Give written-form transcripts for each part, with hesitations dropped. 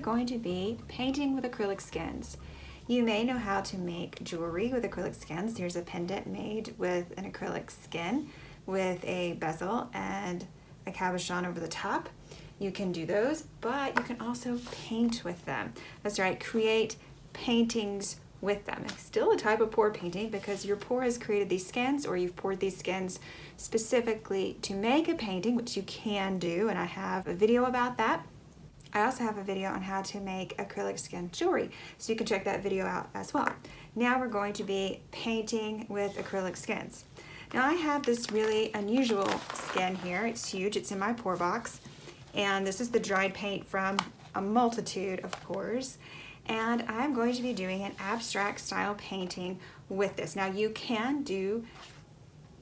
going to be painting with acrylic skins. You may know how to make jewelry with acrylic skins. There's a pendant made with an acrylic skin with a bezel and a cabochon over the top. You can do those, but you can also paint with them. That's right, create paintings with them. It's still a type of pour painting because your pour has created these skins, or you've poured these skins specifically to make a painting, which you can do, and I have a video about that. I also have a video on how to make acrylic skin jewelry, so you can check that video out as well. Now we're going to be painting with acrylic skins. Now I have this really unusual skin here. It's huge, it's in my pour box, and this is the dried paint from a multitude of pours. And I'm going to be doing an abstract style painting with this. Now you can do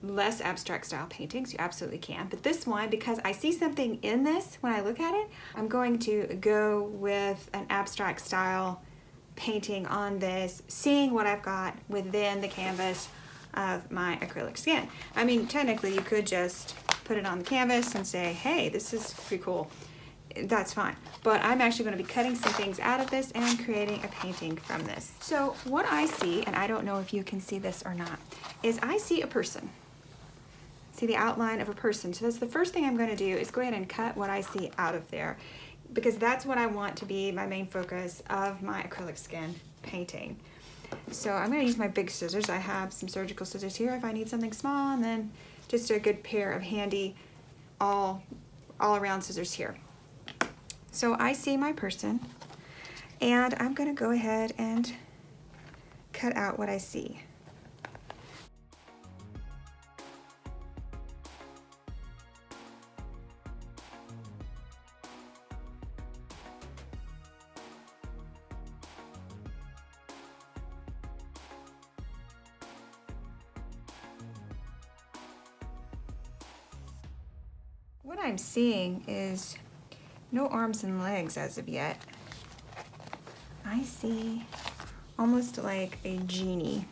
less abstract style paintings, you absolutely can, but this one, because I see something in this when I look at it, I'm going to go with an abstract style painting on this, seeing what I've got within the canvas of my acrylic skin. I mean, technically you could just put it on the canvas and say, hey, this is pretty cool. That's fine, but I'm actually going to be cutting some things out of this and creating a painting from this. So what I see, and I don't know if you can see this or not, is I see a person. See the outline of a person. So that's the first thing I'm going to do, is go ahead and cut what I see out of there, because that's what I want to be my main focus of my acrylic skin painting. So I'm going to use my big scissors. I have some surgical scissors here if I need something small, and then just a good pair of handy all around scissors here. So I see my person, and I'm going to go ahead and cut out what I see. What I'm seeing is no arms and legs as of yet. I see almost like a genie,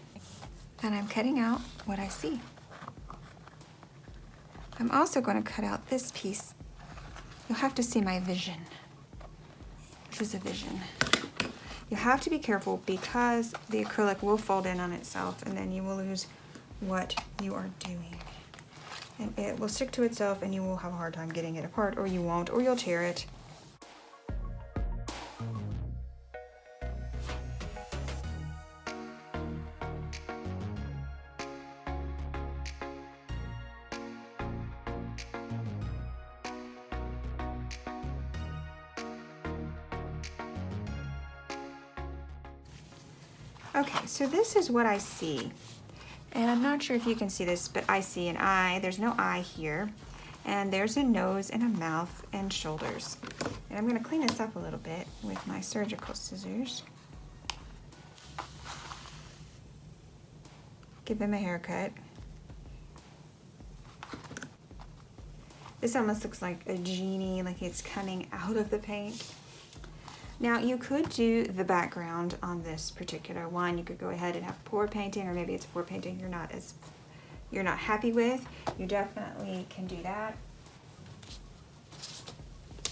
and I'm cutting out what I see. I'm also going to cut out this piece. You'll have to see my vision. This is a vision. You have to be careful because the acrylic will fold in on itself, and then you will lose what you are doing. And it will stick to itself, and you will have a hard time getting it apart, or you won't, or you'll tear it. Okay, so this is what I see. And I'm not sure if you can see this, but I see an eye. There's no eye here. And there's a nose and a mouth and shoulders. And I'm going to clean this up a little bit with my surgical scissors. Give him a haircut. This almost looks like a genie, like it's coming out of the paint. Now you could do the background on this particular one. You could go ahead and have pour painting, or maybe it's a pour painting you're not happy with. You definitely can do that.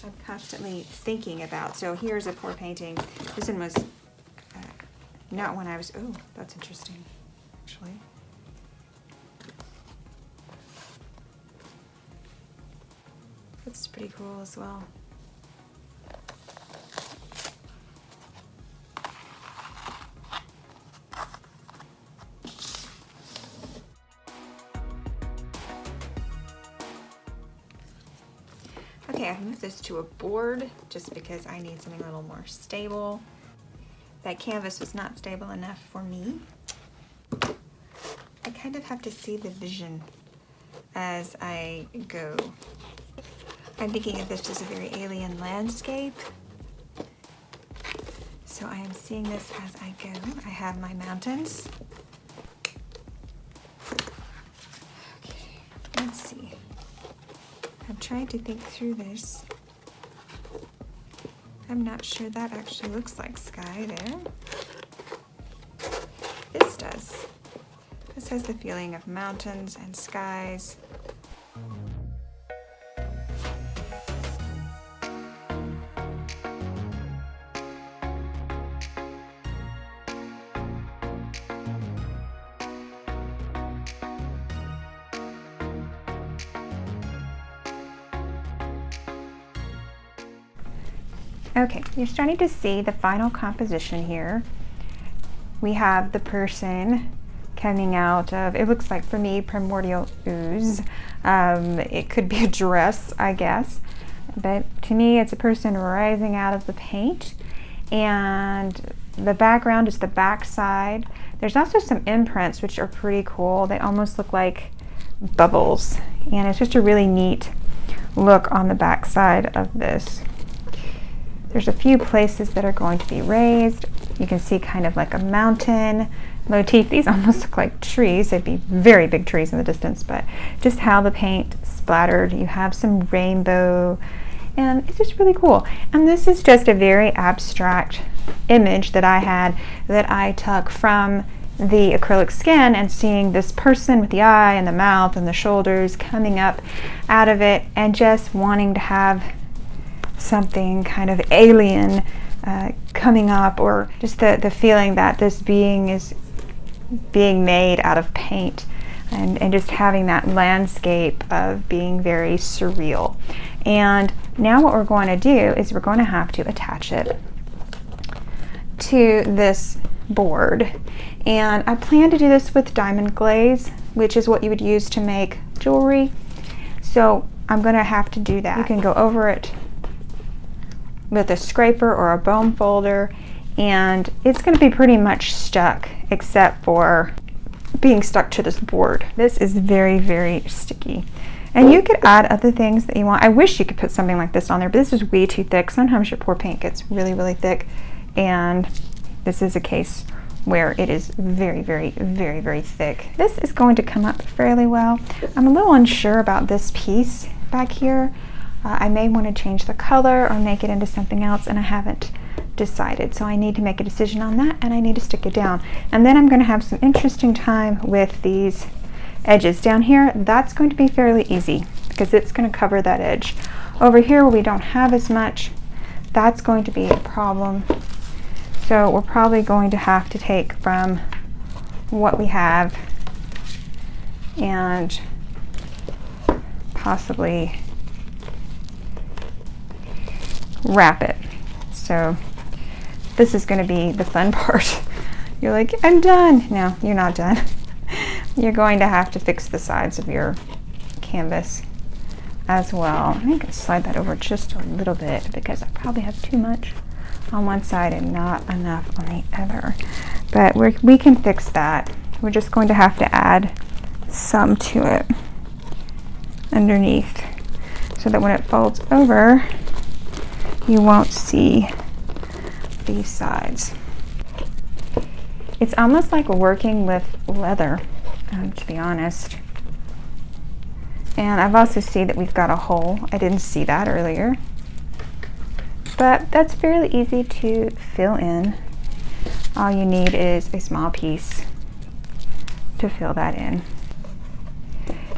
I'm constantly thinking about, so here's a pour painting. This one was not one I was, oh, that's interesting, actually. That's pretty cool as well. Okay, I've moved this to a board just because I need something a little more stable. That canvas was not stable enough for me. I kind of have to see the vision as I go. I'm thinking of this as a very alien landscape. So I am seeing this as I go. I have my mountains. Okay, let's see. I'm trying to think through this. I'm not sure that actually looks like sky there. This does. This has the feeling of mountains and skies. Okay, you're starting to see the final composition here. We have the person coming out of, it looks like for me, primordial ooze. It could be a dress, I guess, but to me it's a person rising out of the paint, and the background is the back side. There's also some imprints which are pretty cool. They almost look like bubbles, and it's just a really neat look on the back side of this. There's a few places that are going to be raised. You can see kind of like a mountain motif. These almost look like trees. They'd be very big trees in the distance, but just how the paint splattered. You have some rainbow, and it's just really cool. And this is just a very abstract image that I had that I took from the acrylic skin, and seeing this person with the eye and the mouth and the shoulders coming up out of it, and just wanting to have something kind of alien coming up, or just the feeling that this being is being made out of paint, and just having that landscape of being very surreal. And now what we're going to do is we're going to have to attach it to this board, and I plan to do this with diamond glaze, which is what you would use to make jewelry. So I'm going to have to do that. You can go over it with a scraper or a bone folder, and it's going to be pretty much stuck, except for being stuck to this board. This is very, very sticky, and you could add other things that you want. I wish you could put something like this on there, but this is way too thick. Sometimes your pour paint gets really, really thick, and this is a case where it is very, very, very, very thick. This is going to come up fairly well. I'm a little unsure about this piece back here. I may want to change the color or make it into something else, and I haven't decided. So I need to make a decision on that, and I need to stick it down. And then I'm going to have some interesting time with these edges. Down here, that's going to be fairly easy because it's going to cover that edge. Over here where we don't have as much, that's going to be a problem. So we're probably going to have to take from what we have and possibly wrap it. So this is going to be the fun part. You're like, I'm done. No, you're not done. You're going to have to fix the sides of your canvas as well. I think I can slide that over just a little bit because I probably have too much on one side and not enough on the other. But we can fix that. We're just going to have to add some to it underneath so that when it folds over, you won't see these sides. It's almost like working with leather, to be honest. And I've also seen that we've got a hole. I didn't see that earlier. But that's fairly easy to fill in. All you need is a small piece to fill that in.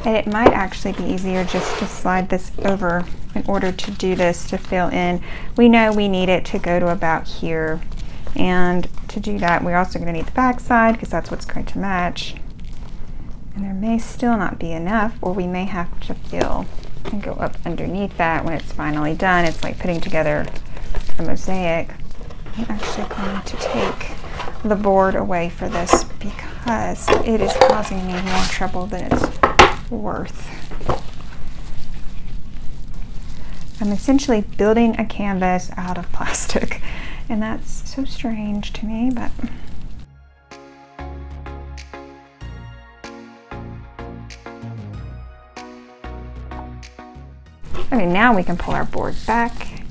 And it might actually be easier just to slide this over in order to do this, to fill in. We know we need it to go to about here. And to do that, we're also going to need the back side because that's what's going to match. And there may still not be enough, or we may have to fill and go up underneath that when it's finally done. It's like putting together a mosaic. I'm actually going to take the board away for this because it is causing me more trouble than it's worth. I'm essentially building a canvas out of plastic, and that's so strange to me, but okay, now we can pull our board back.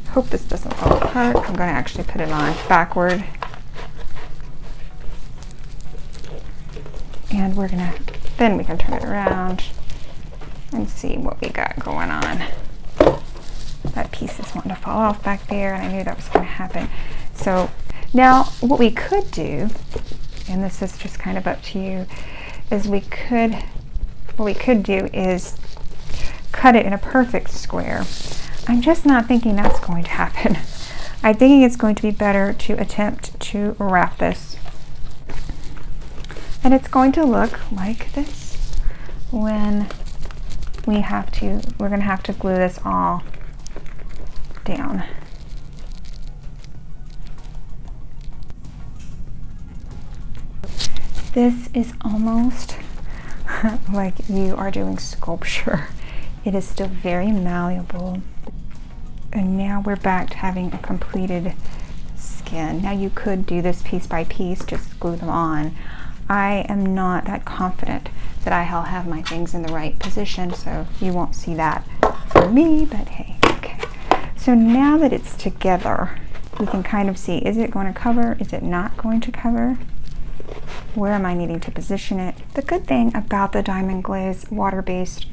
Hope this doesn't fall apart. I'm going to actually put it on backward. And then we can turn it around and see what we got going on. That piece is wanting to fall off back there, and I knew that was going to happen. So now what we could do, and this is just kind of up to you, is what we could do is cut it in a perfect square. I'm just not thinking that's going to happen. I'm thinking it's going to be better to attempt to wrap this. And it's going to look like this when we're going to have to glue this all down. This is almost like you are doing sculpture. It is still very malleable. And now we're back to having a completed skin. Now you could do this piece by piece, just glue them on. I am not that confident that I'll have my things in the right position, so you won't see that for me, but hey, okay. So now that it's together, we can kind of see, is it going to cover? Is it not going to cover? Where am I needing to position it? The good thing about the Diamond Glaze water-based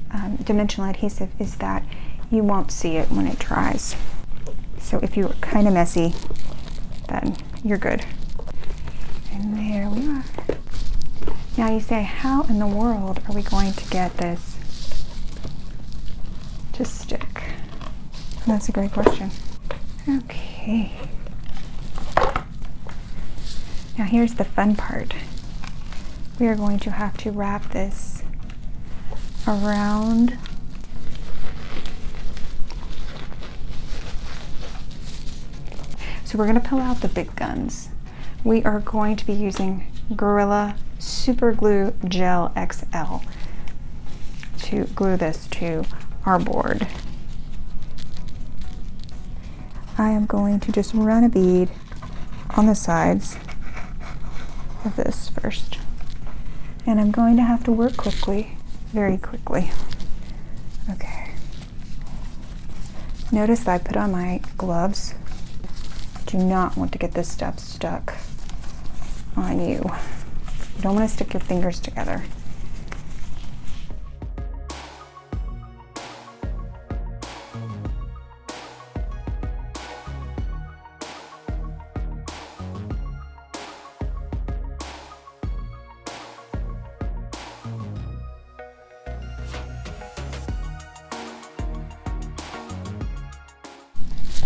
dimensional adhesive is that you won't see it when it dries. So if you're kind of messy, then you're good. And there we are. Now you say, how in the world are we going to get this to stick? That's a great question. Okay. Now here's the fun part. We are going to have to wrap this around so we're going to pull out the big guns. We are going to be using Gorilla Super Glue Gel XL to glue this to our board. I am going to just run a bead on the sides of this first. And I'm going to have to work quickly, very quickly. Okay. Notice that I put on my gloves. Do not want to get this stuff stuck on you. You don't want to stick your fingers together.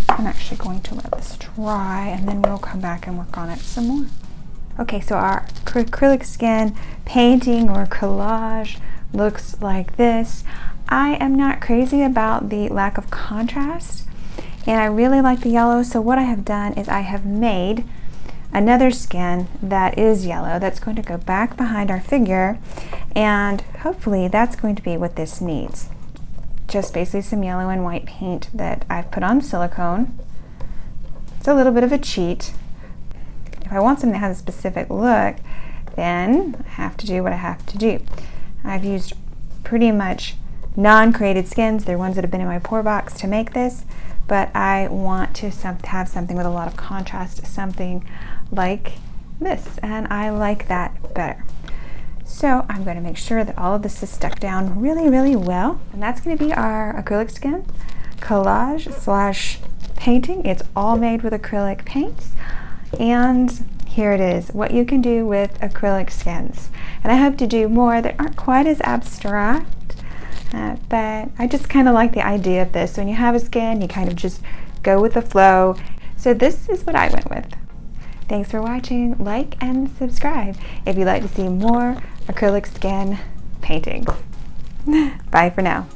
I'm actually going to let this dry and then we'll come back and work on it some more. Okay, so our acrylic skin painting or collage looks like this. I am not crazy about the lack of contrast and I really like the yellow, so what I have done is I have made another skin that is yellow that's going to go back behind our figure, and hopefully that's going to be what this needs. Just basically some yellow and white paint that I've put on silicone. It's a little bit of a cheat. If I want something that has a specific look, then I have to do what I have to do. I've used pretty much non-created skins. They're ones that have been in my pour box to make this, but I want to have something with a lot of contrast, something like this, and I like that better. So I'm going to make sure that all of this is stuck down really, really well. And that's going to be our acrylic skin collage slash painting. It's all made with acrylic paints. And here it is, what you can do with acrylic skins. And I hope to do more that aren't quite as abstract, but I just kind of like the idea of this. When you have a skin, you kind of just go with the flow. So this is what I went with. Thanks for watching. Like and subscribe if you'd like to see more acrylic skin paintings. Bye for now.